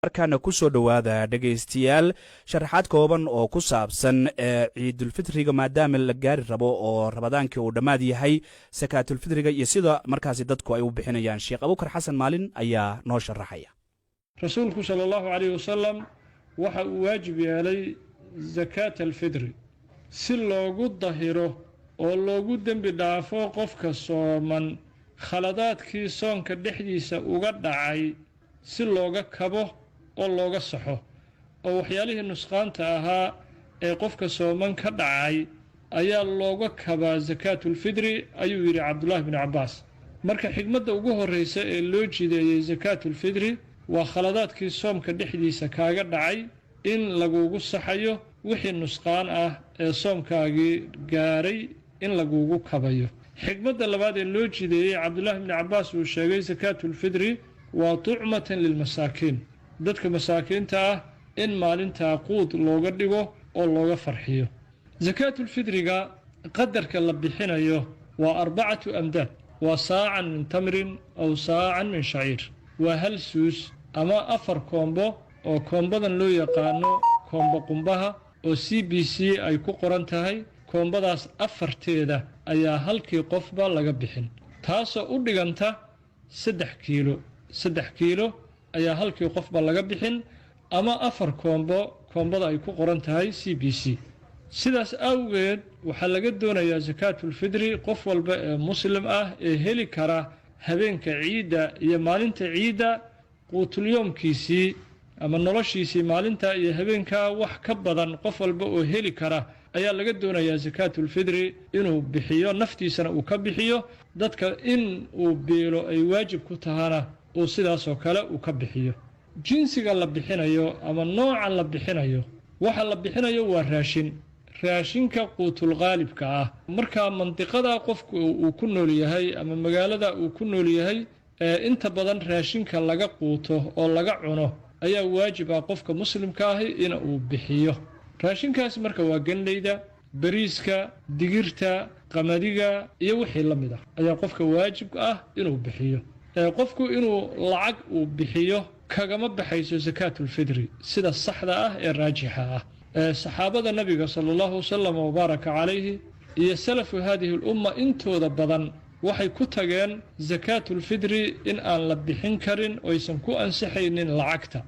markaana ku soo dhowaada dhegaystayaal sharaxaad kooban oo ku saabsan ciidulfitriga maadaama la gaari rabo oo rabadaankii uu dhammaad yahay sakaatulfitriga iyo sida markaasi dadku ay u bixinayaan sheekh abukar xasan maalin ayaa noo sharaxaya. rasuulku sala allahu calayhi wasalam waxa uu waajib yeelay zakaat alfitri si loogu dahiro oo loogu dembi dhaafo qofka sooman khaladaadkii soonka dhexdiisa uga dhacay si looga kabo oo looga saxo oo waxyaalihii nusqaanta ahaa ee qofka sooman ka dhacay ayaa looga kabaa zakaatulfitri ayuu yidhi cabdullaahi binu cabbaas. marka xigmadda ugu horraysa ee loo jideeyey zakaatulfitri waa khaladaadkii soomka dhexdiisa kaaga dhacay in lagugu saxayo wixii nusqaan ah ee soomkaagii gaaray in lagugu kabayo. xigmadda labaad ee loo jideeyey cabdullaahi binu cabbaas uu sheegay zakaatulfitri waa tucmatan lilmasaakiin, dadka masaakiinta ah in maalintaa quud looga dhigo oo looga farxiyo. zakaatulfitriga qadarka la bixinayo waa 4 amdaad, waa saacan min tamrin aw saacan min shaciir, waa hal suus ama 4 koombo oo koombadan loo yaqaano koombo qumbaha oo CBC ay ku qoran tahay. koombadaas 4teeda ayaa halkii qofba laga bixin, taasoo u dhiganta 3 kiilo ayaa halkii qofba laga bixin, ama 4 koombada ay ku qoran tahay CBC. sidaas awgeed waxaa laga doonayaa zakaatulfitri qof walba ee muslim ah ee heli kara habeenka ciidda iyo maalinta ciidda quutulyoomkiisii ama noloshiisii maalinta iyo habeenkaa wax ka badan qof walba oo heli kara ayaa laga doonayaa zakaatulfitri inuu bixiyo, naftiisana uu ka bixiyo, dadka in uu biilo ay waajib ku tahana uu sidaasoo kale uu ka bixiyo. jinsiga la bixinayo ama nooca la bixinayo, waxa la bixinayo waa raashinka quutulqaalibka ah. markaa mandiqada qofku uu ku nool yahay ama magaalada uu ku nool yahay inta badan raashinka laga quuto oo laga cuno ayaa waajib ah qofka muslimka ahi in uu bixiyo. raashinkaas marka waa galleyda, bariiska, digirta, qamadiga iyo wixii la mid ah ayaa qofka waajib ah inuu bixiyo. qofku inuu lacag uu bixiyo kagama baxayso zakaatulfitri sida saxda ah ee raajixa ah. saxaabada nabiga sala allahu wasalam wabaaraka calayhi iyo salafu haadihi lumma intooda badan waxay ku tageen zakaatulfitri in aan la bixin karin oo aysan ku ansixaynin lacagta.